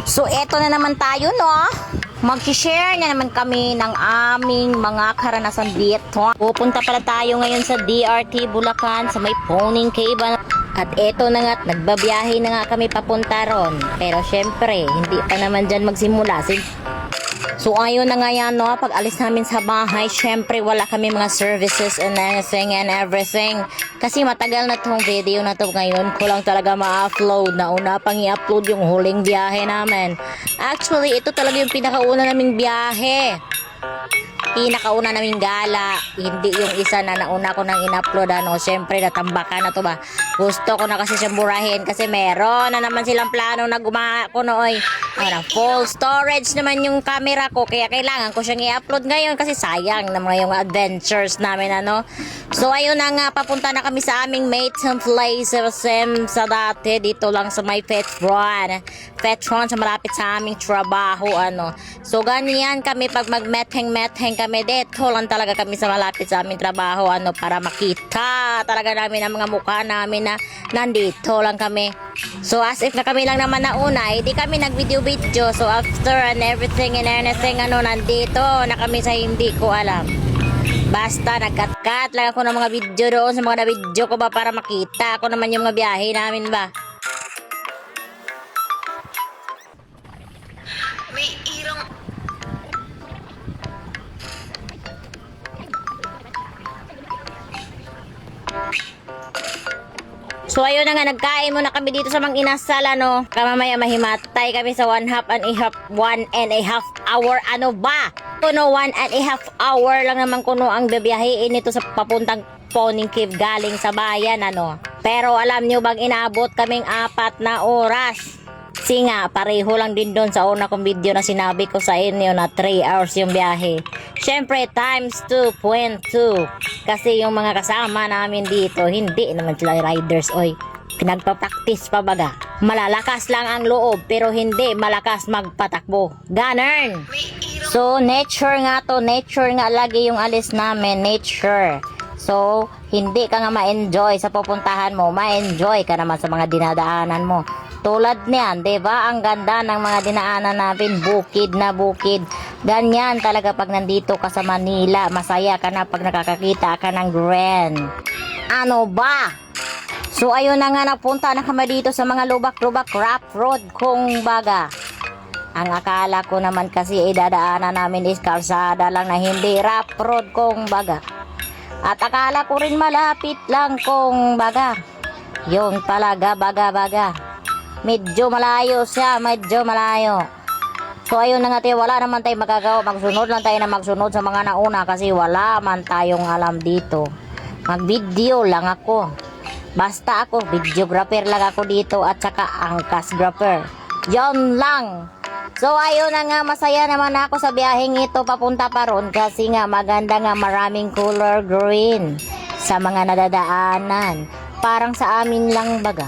So, eto na naman tayo, no? Mag-share na naman kami ng aming mga karanasan dito. Pupunta pala tayo ngayon sa DRT Bulacan sa may Pony Cave. At eto na nga, nagbabiyahe na nga kami papunta ron. Pero syempre, hindi pa naman dyan magsimula. So ayun na nga yan, no? Pag alis namin sa bahay, syempre wala kami mga services and anything and everything. Kasi matagal na tong video na to ngayon. Ko lang talaga ma-upload. Nauna pang i-upload yung huling biyahe namin. Actually, ito talaga yung pinakauna naming biyahe. Pinakauna naming gala. Hindi yung isa na nauna ko nang in-upload. Ano, syempre natambakan na to ba. Gusto ko na kasi siyang burahin. Kasi meron na naman silang plano na gumawa ko nooy. Full storage naman yung camera ko. Kaya kailangan ko siyang i-upload ngayon. Kasi sayang naman yung adventures namin. Ano. So ayun na nga. Papunta na kami sa aming mates and place. Sa dati. Dito lang sa may Petron. Petron sa malapit sa aming trabaho. Ano. So ganyan kami pag mag-metheng kami dito lang talaga kami sa malapit sa aming trabaho ano para makita talaga namin ang mga mukha namin na nandito lang kami. So as if na kami lang naman nauna, hindi kami nag-video. So after and everything and anything ano nandito na kami sa hindi ko alam. Basta nagkat-cut lang ako ng mga video doon sa mga na-video ko ba para makita ako naman yung mga biyahe namin ba. May irong So ayun na nga, nagkain muna kami dito sa Mang Inasal, ano. Kamamaya mahimatay kami sa 1 and a half hour, ano ba? Kuno 1 and a half hour lang naman kuno ang bibiyahiin nito sa papuntang Pony Cave galing sa bayan, ano. Pero alam nyo bang inabot kaming 4 na oras? Kasi nga, pareho lang din doon sa una kong video na sinabi ko sa inyo na 3 hours yung biyahe. Siyempre, times 2.2. Kasi yung mga kasama namin dito, hindi naman sila riders, oy. Pinagpa-practice pa baga. Malalakas lang ang loob, pero hindi malakas magpatakbo. Ganern! So, nature nga to. Nature nga lagi yung alis namin. Nature. So, hindi ka nga ma-enjoy sa pupuntahan mo. Ma-enjoy ka naman sa mga dinadaanan mo. Tulad niyan, 'di ba? Ang ganda ng mga dinaanan natin, bukid na bukid. Ganyan talaga pag nandito ka sa Manila, masaya ka na pag nakakakita ka ng Grand. Ano ba? So ayun na nga, napunta na kami dito sa mga lubak-lubak rough road kung baga. Ang akala ko naman kasi idadaanan namin is kalsada lang na hindi rough road kung baga. At akala ko rin malapit lang kung baga. Yun talaga baga-baga. Medyo malayo siya, medyo malayo. So ayun na nga tayo, wala naman tayo magagawa. Magsunod lang tayo na magsunod sa mga nauna kasi wala man tayong alam dito. Mag-video lang ako. Basta ako, videographer lang ako dito at saka angkasgrapher. Yon lang. So ayun na nga, masaya naman ako sa biyaheng ito papunta pa ron kasi nga maganda nga, maraming color green sa mga nadadaanan. Parang sa amin lang baga.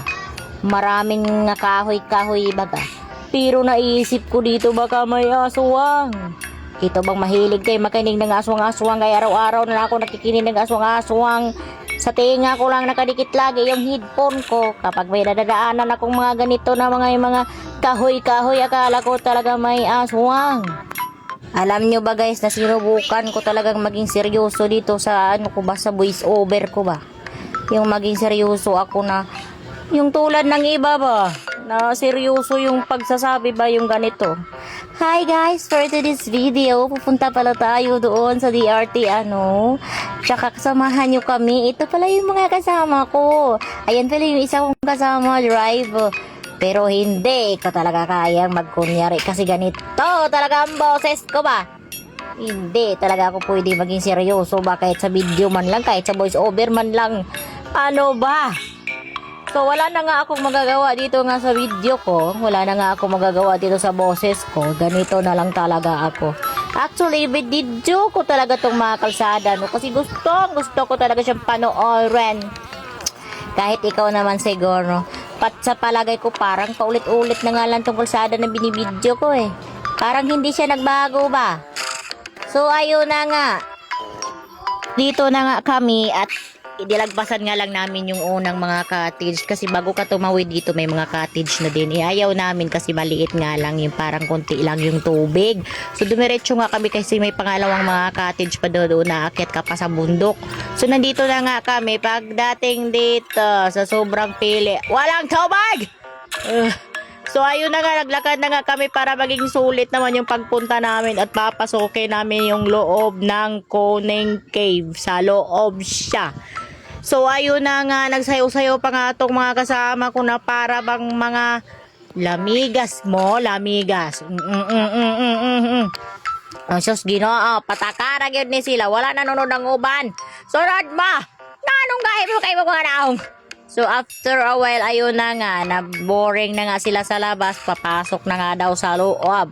Maraming kahoy-kahoy baga. Pero naisip ko dito baka may aswang. Ito bang mahilig kayo makinig ng aswang-aswang? Kaya araw-araw na ako nakikinig ng aswang-aswang. Sa tinga ko lang nakadikit lagi yung headphone ko. Kapag may nadadaanan akong mga ganito na mga kahoy-kahoy, akala ko talaga may aswang. Alam nyo ba guys, na sinubukan ko talagang maging seryoso dito sa ano ko ba, sa voice over ko ba. Yung maging seryoso ako na yung tulad ng iba ba, na seryoso yung pagsasabi ba yung ganito. Hi guys, for today's video, pupunta pala tayo doon sa DRT, ano. Tsaka kasamahan nyo kami. Ito pala yung mga kasama ko. Ayan pala yung isa kong kasama, drive. Pero hindi ko talaga kayang magkunyari kasi ganito talaga ang boses ko ba. Hindi talaga ako pwede maging seryoso ba kahit sa video man lang, kahit sa voice over man lang. Ano ba? So wala na nga akong magagawa dito nga sa video ko. Wala na nga akong magagawa dito sa boses ko. Ganito na lang talaga ako. Actually, video ko talaga tong mga kalsada, no? Kasi gusto ko talaga siyang panoorin. Kahit ikaw naman siguro. Pat sa palagay ko, parang paulit-ulit na nga lang tong kalsada na binibidyo ko eh. Parang hindi siya nagbago ba? So ayun na nga. Dito na nga kami at idilagpasan nga lang namin yung unang mga cottage kasi bago ka tumawid dito may mga cottage na din. Ayaw namin kasi maliit nga lang yung parang konti lang yung tubig. So dumiretso nga kami kasi may pangalawang mga cottage pa doon na aakyat ka pa sa bundok. So nandito na nga kami pagdating dito sa sobrang pili. Walang tubig! So ayun na nga, naglakad na nga kami para maging sulit naman yung pagpunta namin at papasokin namin yung loob ng Koning Cave. Sa loob siya. So ayun na nga, nagsayo-sayo pa nga itong mga kasama ko na para bang mga lamigas mo, lamigas. Ang Diyos Ginoo, patakara yun ni sila, wala nanonood ng uban. Sunod ba? Nanong kahit mo kayo mga naong? So after a while, ayun na nga, na boring na nga sila sa labas, papasok na nga daw sa loob.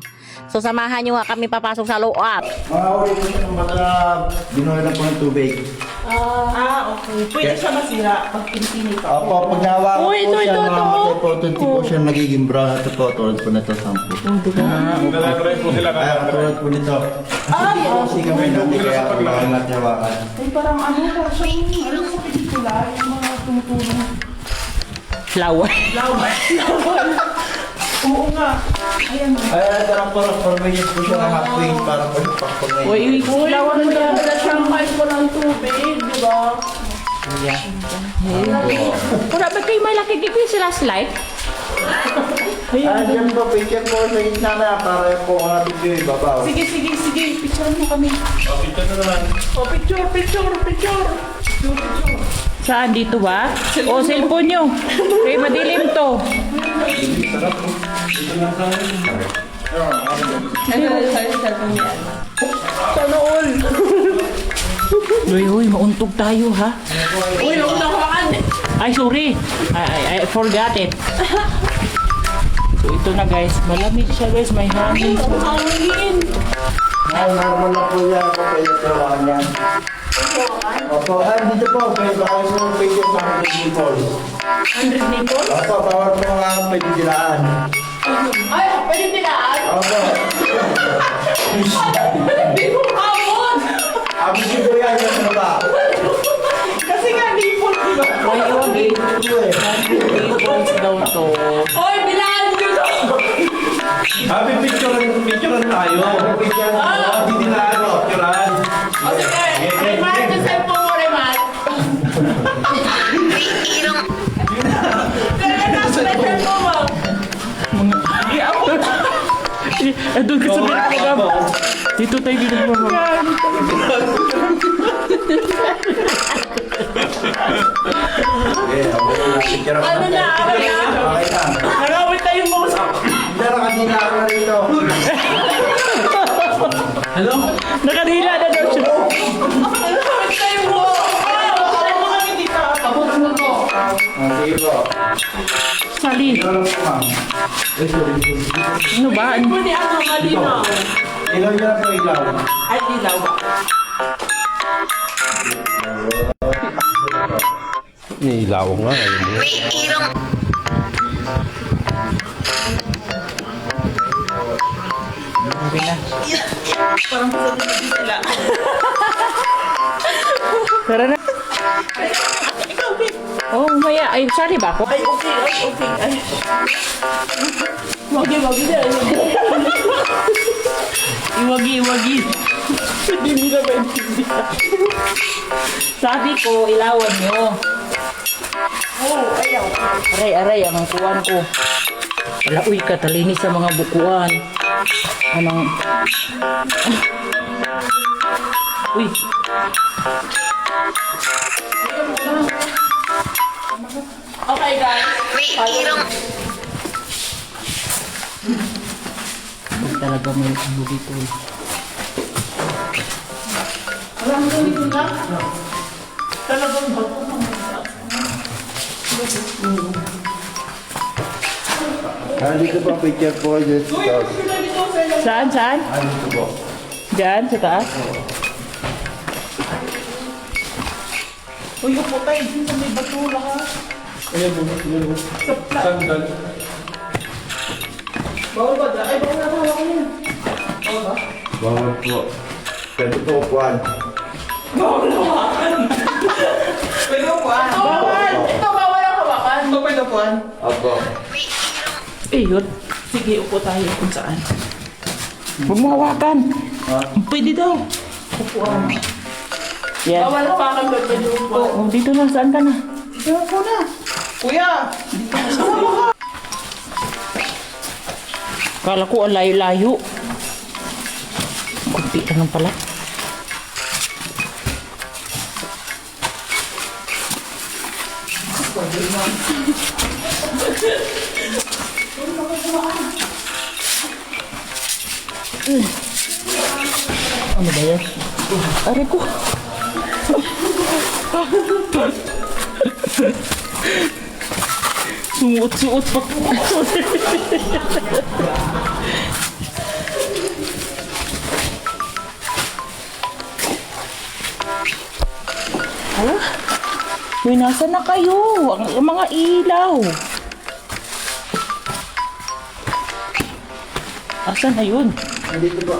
So samahan nyo nga kami papasok sa loob. Ulit ko siya ng bata, binuhay na po ng tubig. Okay. Pwede siya masira pag pinipinit ako. Opo, pag nawa ko Uy, po siya, ito. mga po siya nagiging brown at po, tulad po na ito, sampo. Nalagray po sila Ay, katulad po nito. Kasi kami natin kaya kailangan natin hawakan. Ay, parang ano sa pelikula, yung mga tumutulong. Flower. Laway. Oo nga. Ayan. Ay, darang po, formation po siya ng half wing para po yung pakpangay. Uy, lawan mo yan. Siyang kahit mo ng tubig, di ba? Wala ba kayo may laki gigawin sila slide? Diyan po, picture po sa gitna na para po ang ating view ibabaw. Sige. Picture mo kami. Picture na naman. Oh, picture. Saan? Dito ba? O, cellphone nyo. Okay, madilim to. Sana all. Uy, mauntog tayo ha. Uy, huwag na hawakan. Ay, sorry. I forgot it. So, ito na guys. Malamig siya guys. May hangin. Ang hangin. Ay, normal na po yan po, pwede ito hawakan yan. Opo, dito po, pwede ba kayo sa picture sa 100 nipples? 100 nipples? Opo, bawal po mga pwede dilaan. Ay, pwede nilaan. Opo. Hindi mo kamon. Abisi po yan yung baba. Kasi nga, nipple, di ba? Ay, iwagi. Nipples daw to. Oy, bilaan nyo to. Happy picture tayo. Picture na po. Hindi nila picturean. O sige, remark yung cellphone mo, remark. Kaya nasa na cellphone mo. Doon ka sa program. Dito tayo ginagawa. Okay, picture ako. Ano na? Okay na. Narawit tayo mo sa... Dara kanina ako na rito. Nakadila na daw siya. Narawit tayo mo. Wala mo kami dito. Pabutan mo ko. Sige po. Sali. Ilaw po, ma'am. Ay, sorry. Ano ba? Pwede ano, malinaw. Ilaw niya na po, ilaw. Ay, dilaw ba? Nilaw nga. Ayun. Parang gusto nila sila. Tara na. Ikaw, babe. Oh, maya. Ay, sali ba ako? Ay, okay. Ay. Wagi na. Iwagi. Hindi nila maintindihan. Sabi ko, ilawan nyo. Oh, ayaw. Aray, ang kuwan ko. Wala, uy, katalinis sa mga bukuan. Anong... Uy. Okay, guys. Talaga may ano dito. Walang ganito na. Talagang bago. Dito po, picture po. Dito. Sila dito sa ilang... Saan? Dito po. Diyan, sa taas? Uy, upo tayo din sa may basura ha. Sa plat. Sandal. Bawal ba dyan? Ay, bawal na hawak ko yan. Bawal ba? Bawal po. Pwede po, kuwan. Bawal na hawakan. Pwede upuan. Bawal! Ito, bawal ang hawakan. Ito, pwede upuan. Opo. Yun. Sige, upo tayo kung saan. Huwag mo hawakan. Pwede daw. Upuan. Yan. Bawal hawakan, pwede upuan. Oh, dito na. Saan ka na? Ito po na. Kuya! Kala ko ang layo-layo. Kunti ka lang pala. Ano ba yan? Aray ko. Suot-suot pa po. Hala? Uy, nasa na kayo? Ang mga ilaw. Asan na yun? Nandito po.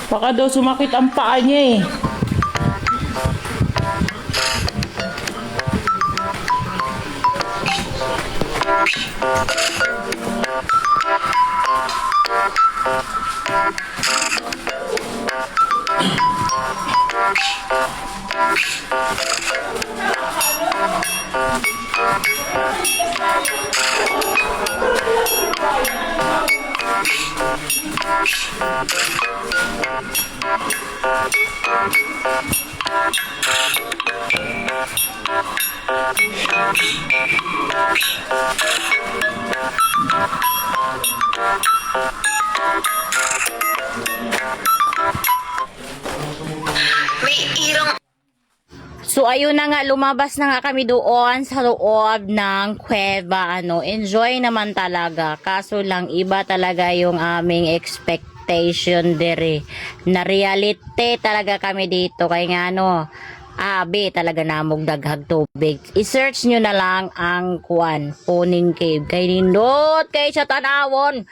Baka daw sumakit ang paa niya eh. So ayun na nga, lumabas na nga kami doon sa loob ng kuweba. Enjoy naman talaga. Kaso lang iba talaga yung aming expectation dere. Na reality talaga kami dito. Kaya nga abi talaga namog daghag tubig. I-search nyo na lang ang Puning Cave. Kay nindot kay sa tanawon.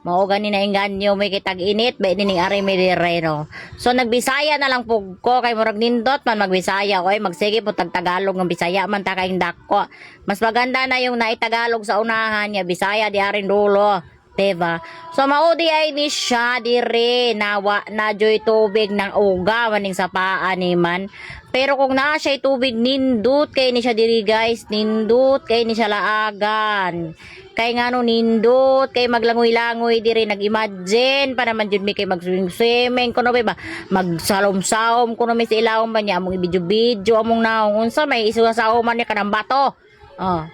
Mao gani na inganyo may kitag init ba dining ari mi dire no. So nagbisaya na lang pug ko kay murag nindot man magbisaya oy magsige po tag Tagalog ng Bisaya man ta kaing dako. Mas maganda na yung naitagalog sa unahan niya Bisaya di arin dulo. Diba? So maudi ay ni siya dire nawa na joy tubig ng uga maning sa paa ni man. Pero kung naa siya tubig nindot kay ni siya diri guys, nindot kay ni siya laagan. Kay nga nindot kay maglangoy-langoy diri nag-imagine pa naman jud mi kay mag-swimming kuno ba magsalom-salom kuno mi sa ilawom ba niya among i-video among naong unsa may isusaw man ni kanang bato.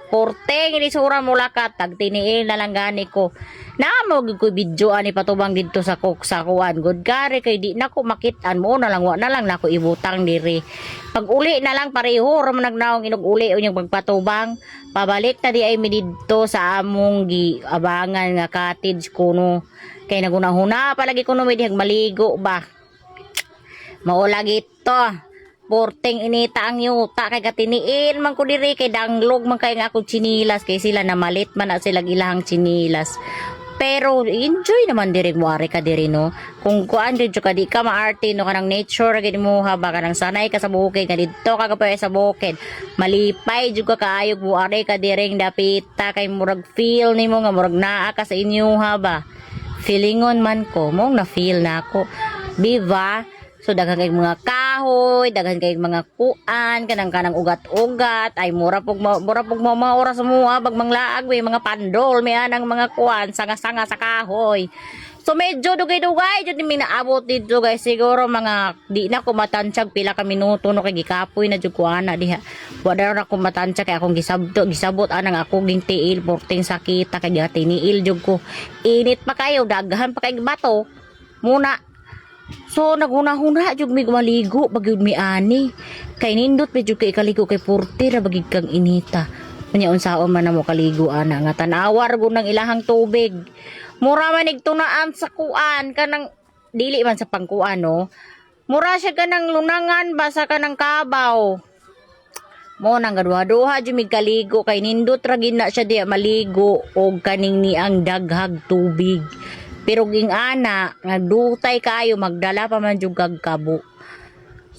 Porteng ini sura mo lakat tag tiniil na lang gani ko. Namo gid ko video ani patubang didto sa kuan good kare kay di nako makit-an mo na lang wa na lang nako ibutang diri. Pag uli na lang pareho ra man nagnaong inug-uli unyang pagpatubang. Pabalik ta di ay mi didto sa among giabangan nga cottage kuno. Kay nagunahuna palagi kuno mi dihag maligo ba. Mao lagi to. Porteng inita ang yuta kay katiniin man ko diri kay danglog man kay nga ako chinilas kay sila namalit man na sila ilahang chinilas. Pero enjoy naman diri mo ari ka diri no. Kung kuan jud ka di ka maarte no kanang nature gid mo ha ba kanang sanay ka sa bukid ka didto ka pa sa bukid. Malipay jud ka kaayog mo ari ka diring dapita kay murag feel nimo nga murag naa ka sa inyo ha ba. Feelingon man ko mong na feel na ako. Diba? So daghan kay mga kahoy, daghan kay mga kuan, kanang ugat-ugat, ay mura pug mga oras mo bag manglaag we mga pandol may anang mga kuan, sanga-sanga sa kahoy. So medyo dugay-dugay jud mi naabot dito guys, siguro mga di na ko matansyag pila ka minuto no kay gikapoy na jud ko ana diha. Wa daw na ko matansyag kay akong gisabot anang ako ging tiil porting sakita kay tiniil jud ko. Init pa kayo, daghan pa kay bato. Muna so naguna-huna jud mi maligo bagyud mi ani kay nindot medyo kay ikaligo kay porte ra bagid kang inita Unya unsaon man na mo kaligo ana nga tanawar gud ng ilahang tubig. Mura man igtunaan sa kuan kanang dili man sa pangkuan no. Mura siya kanang lunangan basa kanang kabaw. Mo nang gaduha-duha jud mig kaligo kay nindot ra gid na siya diya maligo og kaning ni ang daghag tubig. Pero ging ana nagdutay kayo magdala pa man jud kag kabo.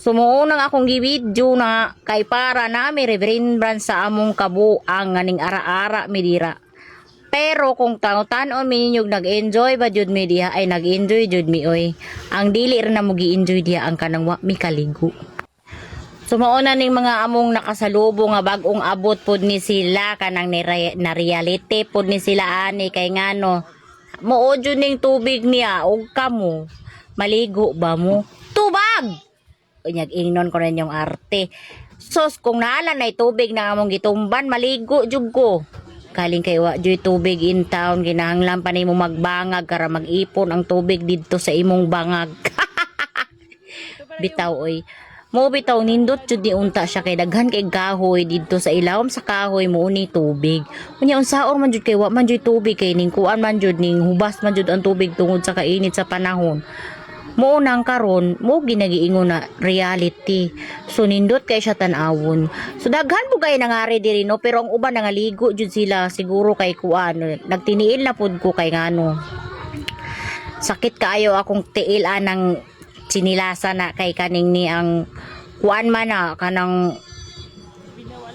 Sumuunang akong gibidyo na kay para na mi remembrance sa among kabuang nganing ara-ara mi dira. Pero kung taon-taon mi ninyog nag-enjoy ba jud mi diha ay nag-enjoy jud mi oy. Ang dili ra na mo gi-enjoy diha ang kanang wa mi kaligo. Sumauna ning mga among nakasalubong nga bag-ong abot pod ni sila kanang na reality pod ni sila ani kay ngano. Muo jud ning tubig niya og kamo. Maligo ba mo? Tubag! Unyag ingnon ko rin yung arte. Sos, kung naala na tubig na among gitumban, maligo jud ko. Kaling kay wa joy tubig in town, ginahanglan pa nimo magbangag kara mag-ipon ang tubig didto sa imong bangag. Bitaw oy. Mo bitaw nindot jud ni unta siya kay daghan kay kahoy didto sa ilawom sa kahoy mo ni tubig. Unya unsaon man jud kay wa man jud tubig kay ning kuan man jud ning hubas man jud ang tubig tungod sa kainit sa panahon. Mo nang karon mo ginagiingon na reality. So nindot kay siya tan-awon. So daghan po kay nangari diri no pero ang uban nangaligo jud sila siguro kay kuan nagtiniil na pud ko kay ngano. Sakit kaayo akong tiil anang sinilasa na kay kaning ni ang kuan man na kanang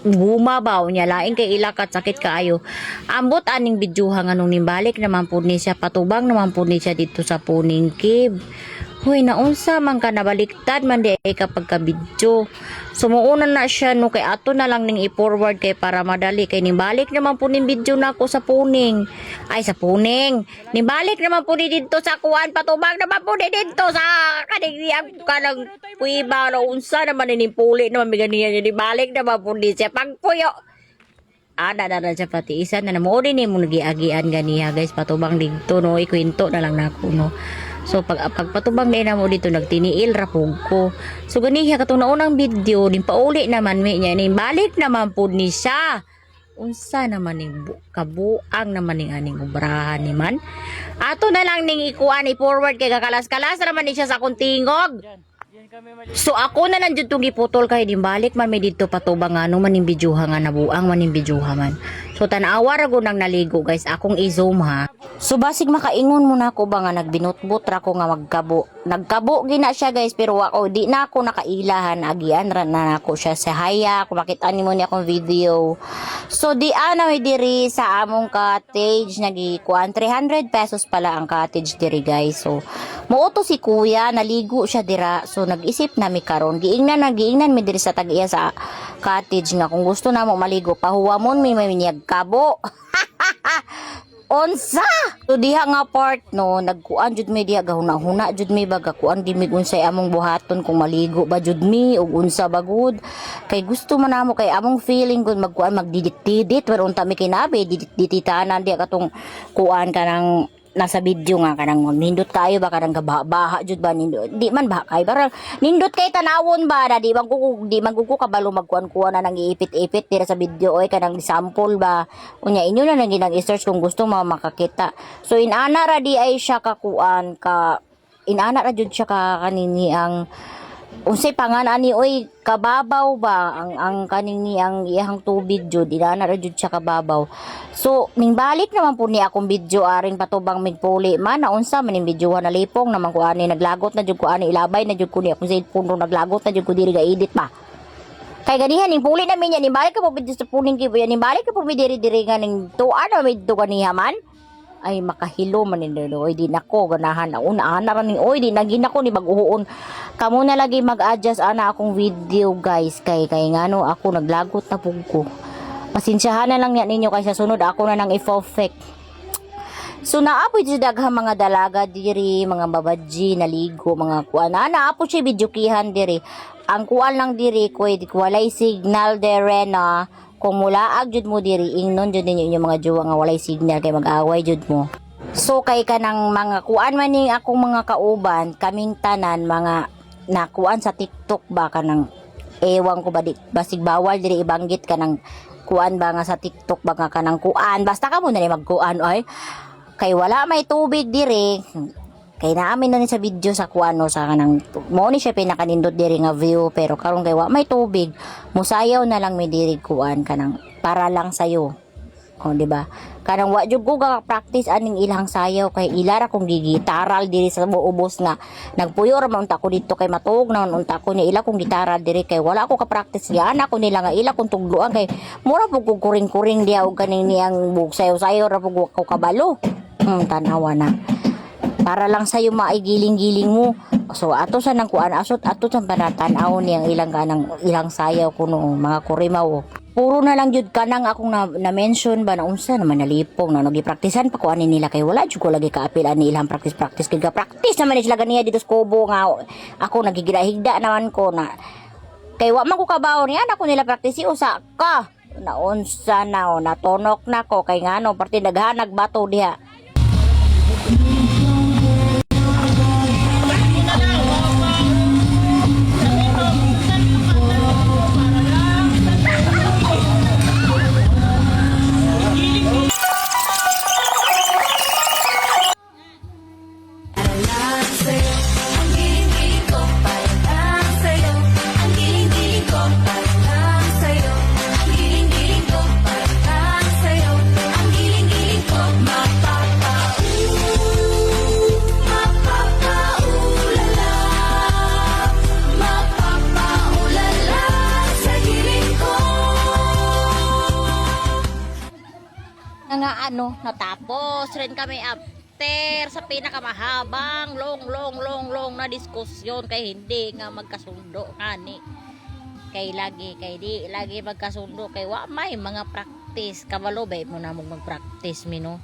bumabaw niya laing kay ilakat sakit kaayo. Ambot aning bidyuha nganong nimbalik naman pud ni siya patubang naman pud ni siya dito sa Puning Cave. Hoy, naunsa man ka nabaliktad man di ay kapag kabidyo. Sumuunan na siya no kay ato na lang ning i-forward kay para madali kay nibalik naman po ning video na ako sa Puning. Ay sa Puning. Nibalik naman po ni dito sa kuan patubang naman po ni dito sa kanang kanang puiba na unsa naman ni puli naman biganiya niya nibalik naman po ni siya pagpuyo. Ada siya pati isa na mo din mo nagiagian ganiya guys patubang dito no ikwento na lang nako no. So pagpatubang na mo dito nagtiniil rapog ko. So ganiha katong naunang video din pauli naman mi niya ni balik naman pud ni siya. Unsa naman ning kabuang naman ning aning obrahan ni man. Ato na lang ning ikuan i-forward kay kakalas-kalas naman ni siya sa kuntingog. So ako na lang jud tong giputol kay din balik man mi dito patubang ano man ning bidyuha nga nabuang man ning bidyuha man. So tanawa ra gud nang naligo guys akong i-zoom ha. So basig makaingon mo na ako ba nga nagbinutbot ra ko nga magkabo. Nagkabo gina siya guys pero ako di na ako nakailahan agian ra na ako siya sa haya kung makita nimo ni akong video. So di ana mi diri sa among cottage nagikuan 300 pesos pala ang cottage diri guys. So muuto si kuya naligo siya dira so nag-isip na mi karon giingnan mi diri sa tag-iya sa cottage nga kung gusto na mo maligo pahuwamon mi niyag kabo. Onsa so diha nga part no nagkuan jud mi diha gahuna-huna jud mi baga kuan gimig unsay among buhaton kung maligo ba jud mi ug unsa bagud kay gusto man namo kay among feeling gud magkuan magdidit-didit pero unta mi kinabi didit-diditanan diha katong kuan kanang nasa video nga kanang nindot kayo ba kanang baha jud ba nindot di man ba kay parang nindot kay tanawon ba na di man ko kabalo magkuan-kuan na nang iipit-ipit dira sa video oy kanang sample ba unya inyo na lang ginang i-search kung gusto mo makakita so inana ra di ay siya kakuan ka inana ra jud siya ka kanini ang unsay pangalan ni oy kababaw ba ang kanini ang iyang tubig jud inana ra jud siya kababaw. So ning balik naman po ni akong video aring patubang migpuli man na unsa man ning video na lipong naman ko ani naglagot na jud ko ani ilabay na jud ko ni akong cellphone naglagot na jud ko diri ga edit pa. Kay ganihan ning puli na minya ning balik ka po video sa Puning Cave ning balik ka po diri nga ning tuan na medyo kaniha man. Ay makahilo man ni oy di nako ganahan na una ra ning oy di nagin ako ni baguhoon kamo na lagi mag-adjust ana akong video guys kay ngano ako naglagot na pug ko pasensyahan na lang ninyo kay sa sunod ako na nang i-perfect. So naapoy jud daghang mga dalaga diri mga babadji naligo mga kuan naapo siya videokihan diri ang kuan lang diri ko walay signal dere na kung mulaag jud mo diri ingnon jud ninyo inyong mga jowa nga walay signal kay mag-away jud mo. So kay kanang mga kuan man ning akong mga kauban kaming tanan mga nakuan sa TikTok ba kanang ewan ko ba di basig bawal diri ibanggit kanang kuan ba nga sa TikTok ba nga kanang kuan basta ka mo na ni magkuan ay kay wala may tubig dire kay naamin na ni sa video sa kuan no sa kanang mo ni siya pinakanindot dire nga view pero karon kay wa may tubig musayaw na lang may dire kuan kanang para lang sayo o di ba kanang wa jud ko ga practice aning ilang sayaw kay ilara kung gigitaral diri sa ubos nga nagpuyo ra man unta ko dito kay matuog na unta ko ni ila kung gitara diri kay wala ko ka practice yan ako nila nga ila kung tugluan kay mura pug ko kuring-kuring diha og kaning niyang bug sayaw-sayaw ra pug ko kabalo tanawa na para lang sayo maigiling-giling mo so ato sa nang kuan asot ato sa panatan-aw niyang ilang kanang ilang sayaw kuno mga kurimaw puro na lang jud kanang akong na-mention ba na unsa naman nalipong na nagipraktisan pa ko ani nila kay wala jud ko lagi kaapil ani ilang practice kay practice naman ni sila ganiya dito sa kubo nga ako nagigida-higda naman ko na kay wa man ko kabaw niya ako nila practice usa ka na unsa na o natonok na ko kay ngano parte daghanag bato diha. Nga natapos rin kami after sa pinakamahabang long na diskusyon kay hindi nga magkasundo kani kay di lagi magkasundo kay wa may mga practice kabalo ba mo na mag-practice no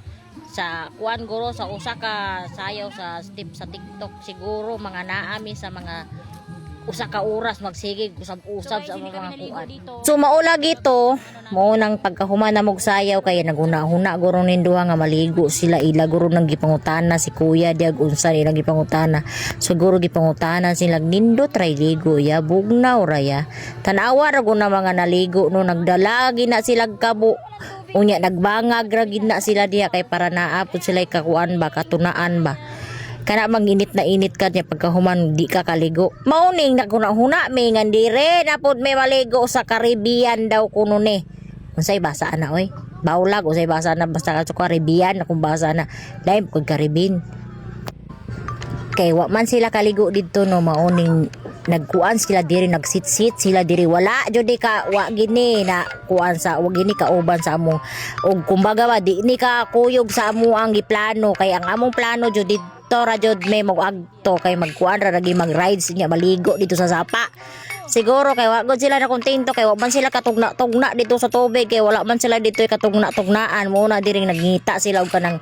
sa kuan guro sa usa ka sayaw sa step sa TikTok siguro mga naami sa mga usa ka oras magsigig usab-usab sa mga kuan. So maula gito mo nang pagkahuman na mog sayaw kay naguna-huna guro ninduha nga maligo sila ila guro nang gipangutana si kuya diag unsa nila gipangutana siguro gipangutana sila nindot ray ligo ya bugnaw raya tanawa ra guna mga naligo no nagdalagi na sila kabo unya nagbangag ra gid na sila diha kay para naapod sila kakuan ba katunaan ba kana manginit na init ka niya pagkahuman di ka kaligo mauning na kuna-huna may ngandire napod may maligo sa Caribbean daw kuno ni unsay basa na oy baulag unsay basa na basta ka sa Caribbean akong basa na dahil kung Caribbean kay wa man sila kaligo dito no mauning nagkuan sila diri nagsit-sit sila diri wala jud ka wa gini na kuan sa wa gini ka uban sa amo og kumbaga ba di ni ka kuyog sa amo ang giplano kay ang among plano jud dito ra jud may mag-agto kay magkuan ra lagi mag-rides niya maligo dito sa sapa siguro kay wa gud sila na kontento kay wa man sila katugna dito sa tubig kay wala man sila dito katugna-tugnaan mo na diri nagngita sila og kanang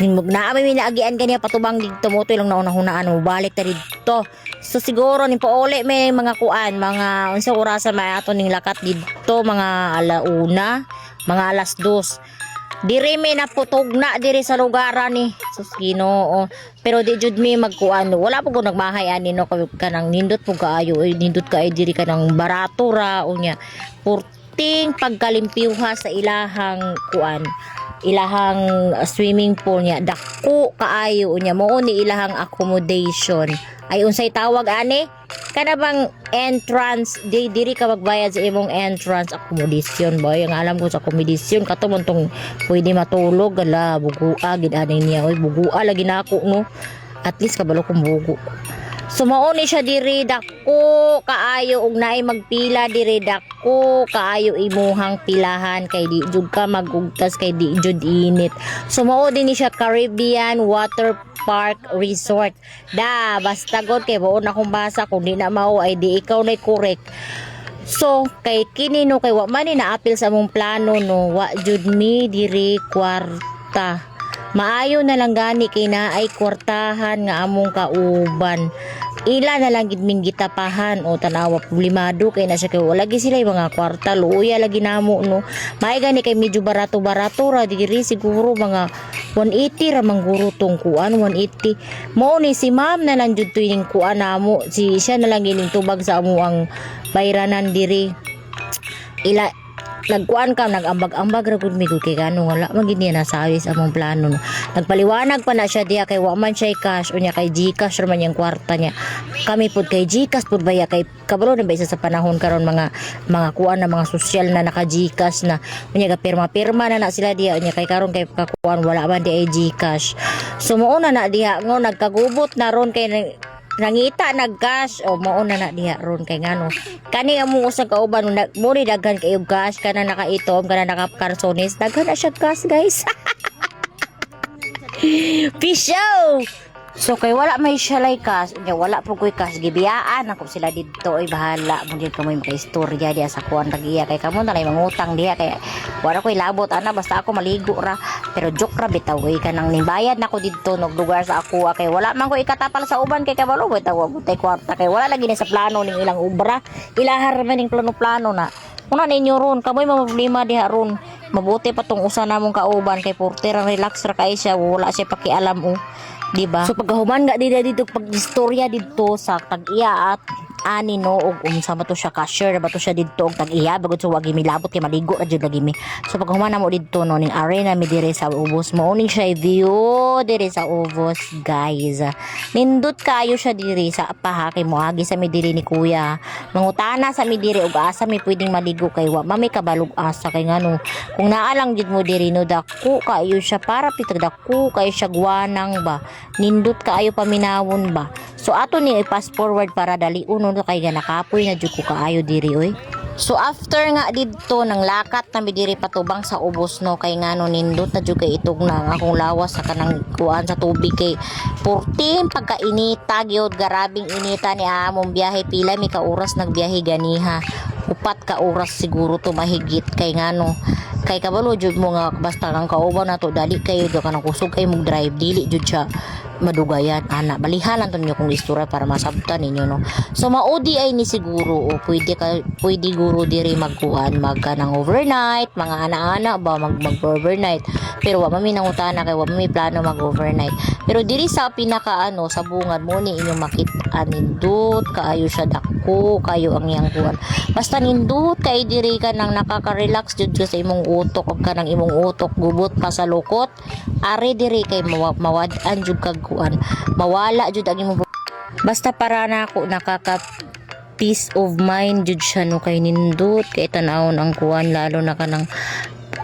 naami minaagian kaniya patubang dito mo to lang naunahunaan mo balik ta dito so siguro ni pauli may mga kuan mga unsa oras may ato ning lakat dito mga alauna mga alas 2 diri may naputugna diri sa lugaran ni sus Ginoo pero di jud mi magkuan wala po ko nagmahay ani no kanang nindot po kaayo nindot kay diri kanang barato ra unya purting pagkalimpyuha sa ilahang kuan ilahang swimming pool niya dako kaayo unya mo ni ilahang accommodation ay unsay tawag ani kana bang entrance diri ka magbayad sa imong entrance accommodation boy ang alam ko sa accommodation kato mo tong pwede matulog ala bugua gid ani niya oy bugua lagi nako no at least kabalo kong bugo so mauni siya diri dako kaayo og naay magpila diri dako kaayo imuhang pilahan kay di jud ka magugtas kay di jud init so mao din siya Caribbean Water Park Resort da basta god kay buon akong basa kung di na mao ay di ikaw nay correct so kay kini no kay wa man ni naapil sa among plano no wa jud mi diri kwarta maayo na lang gani kay naay kwartahan nga among kauban ila na lang gid ming gitapahan o tanawa problemado kay na siya kay wala gi sila mga kwarta luya lagi namo no may gani kay medyo barato ra diri siguro mga 180 ra mangguro tong kuan 180 mo ni si ma'am na lang jud tuwing kuan namo si siya na lang gining tubag sa amo ang bayranan diri ila nagkuan ka nagambag-ambag ra gud mi gud kay gano wala man gid niya nasabi sa among plano no. Nagpaliwanag pa na siya diha kay wa man siya cash unya kay GCash ra man yang kwarta niya. Kami pud kay GCash pud baya kay kabalo na ba isa sa panahon karon mga kuan na mga sosyal na naka GCash na unya ga pirma na sila diha unya kay karon kay kakuan wala man di ay GCash. So mao na diha ngo nagkagubot na ron kay nangita nag-cash o mauna na diha ron kay ngano kani amo usag kauban mo ni daghan kayo cash kana nakaitom kana nakakarsones daghan na siya cash guys. Peace out. So kay wala may siya lay cash nya wala po koy cash gibiyaan ako sila didto ay bahala mo gid kamoy makaistorya diha sa kuan tagiya kay kamo na lay mangutang diha kay wala koy labot ana basta ako maligo ra pero joke ra bitaw ka nang nimbayad nako didto nog lugar sa ako kay wala man ko ikatapal sa uban kay kabalo bitaw tay kwarta kay wala lagi na sa plano ning ilang obra ilahar man ning plano na una ninyo ron kamoy mga problema diha ron mabuti pa tong usa namong kauban kay porter relax ra kay siya wala siya pakialam o diba? So pagkahuman nga dito pag-istorya dito sa tag-iya at ani no og unsa ba to siya cashier ba to siya dito og tag-iya bagod so wagi milabot kay maligo ra jud lagi mi. So pagkahuman na mo dito no ning arena mi dire sa ubos mo ning siya view dire sa ubos guys. Nindot kayo siya dire sa paha kay moagi sa mi dire ni kuya. Mangutana sa mi dire og asa mi pwedeng maligo kay wa may kabalog asa kay ngano kung naalang jud mo dire no dako kayo siya para pitag dako kayo siya guwanang ba nindot kaayo paminawon ba. So ato ni i-pass forward para dali uno kay ganakapoy na jud ko kaayo diri oy. So after nga didto nang lakat na mi diri patubang sa ubos no kay ngano nindot na jud kay itog na ang akong lawas sa kanang kuan sa tubig kay 14 pagkainita gyud garabing inita ni among biyahe pila mi ka oras nagbiyahe ganiha. 4 ka oras siguro to mahigit kay ngano kay kabalo jud mo nga basta kang kauban nato dali kayo do kanang kusog kay mog drive dili jud siya madugayan ana balihanan to niyo kung istorya para masabtan ninyo no. So maudi ay ni siguro o pwede guro diri magkuan magkanang overnight mga ana-ana ba mag overnight pero wa mami nangutana kay wa mami plano mag overnight pero diri sa pinaka sa bungad mo ni inyong makita nindot kaayo siya dako kayo ang yang kuan basta nindot kay diri ka nang nakaka-relax jud sa imong utok og kanang imong utok gubot pa sa lukot ari diri kay mawad-an jud kag kuan mawala jud ang imong basta para nako nakaka peace of mind jud siya no kay nindot kay tan-awon ang kuan lalo na kanang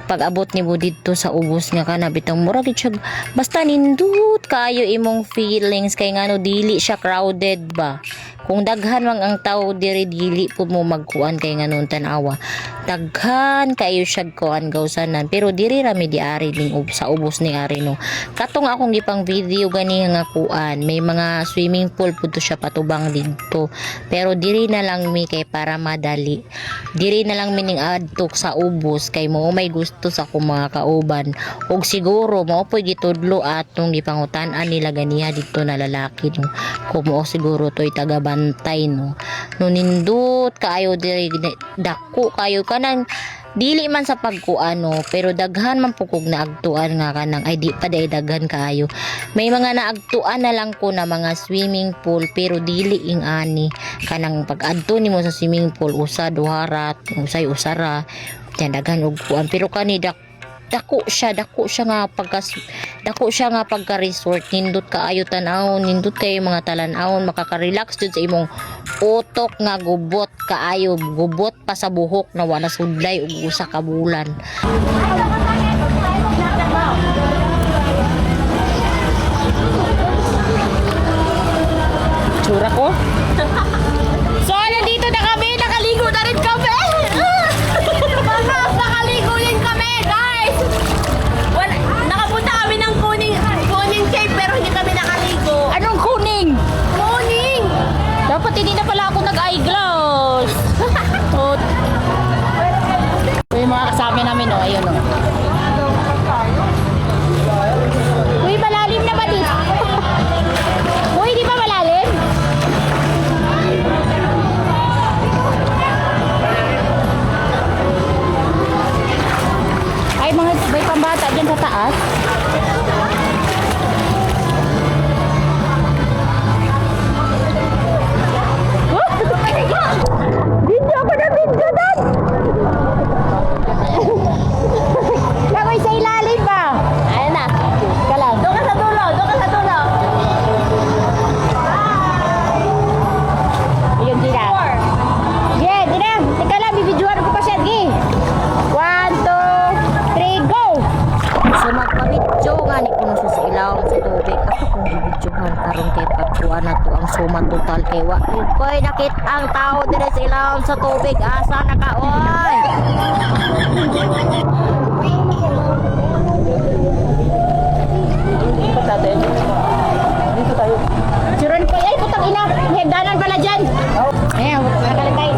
pag-abot ni mo dito sa ubos nga kana bitang mura gid siya basta nindot kayo imong feelings kay ngano dili siya crowded ba kung daghan mang ang tao diri dili pud mo magkuan kay nganon tan-awa daghan kayo siya kuan gawsanan pero diri ra mi diari ning sa ubos ni ari no katong akong gipang video gani nga kuan may mga swimming pool pud to siya patubang didto pero diri na lang mi kay para madali diri na lang mining adtok sa ubos kay mo may gusto sa akong mga kauban og siguro mao poy gitudlo atong gipangutan-an nila ganiha dito na lalaki no kumo siguro toy tagabantay no nindot kaayo diri dako kayo kanang dili man sa pagkuano pero daghan man pukog na agtuan nga kanang ay di pa day daghan kaayo may mga naagtuan na lang ko na mga swimming pool pero dili ing ani kanang pag-adto nimo sa swimming pool usa duha usay usara yan daghan og kuan pero kani dako siya nga pagka resort nindot kaayo tan-aw nindot kay mga talan-awon makaka-relax jud sa imong utok nga gubot kaayo gubot pa sa buhok na wala sudlay ug usa ka bulan. Tsura ko so nandito na kami nakaligo na rin kami nakaligo din kami guys nakapunta kami ng kuning cave pero hindi kami nakaligo. Anong kuning? Dapat hindi na pala ako nag-eyeglass. Uy, mga kasama namin, ayun o. Uy, malalim na ba dito? Uy, di ba malalim? human total kay wa. Koy nakit ang tao dire sa ilawom sa tubig asa nakaoy. Dito natin. Dito tayo. Suron ko ay putang ina. Hagdanan pala diyan. Ayan, nakalagay.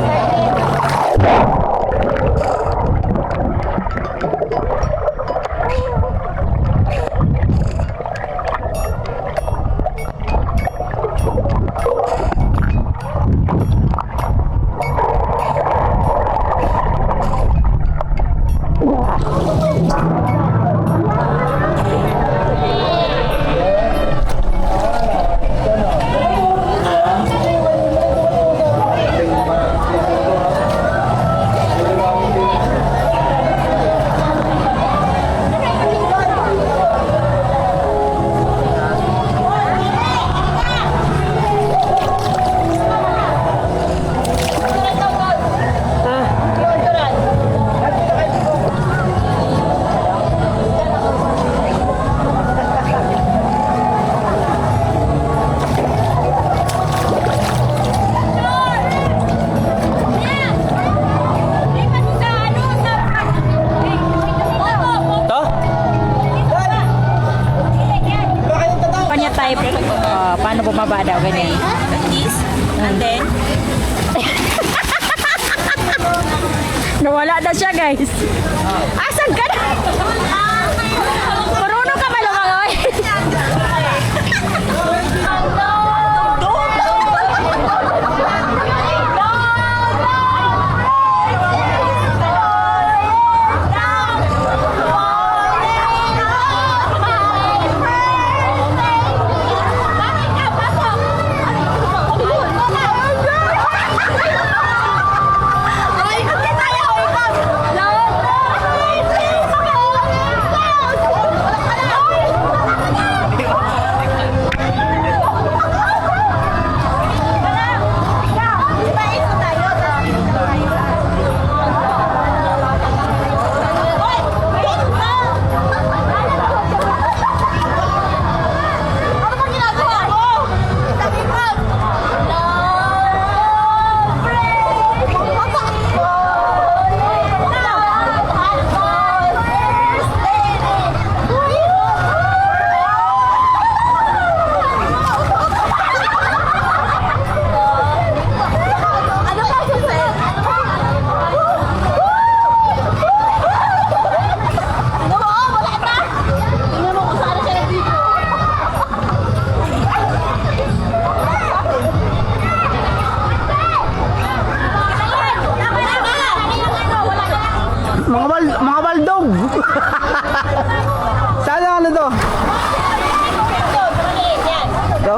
Kanya type, paano bumaba daw ganyan? This, and then, Nawala na siya, guys. Asan ka na? Marunong ka malumangoy. Mga baldog! Saan ang ano to? Ito?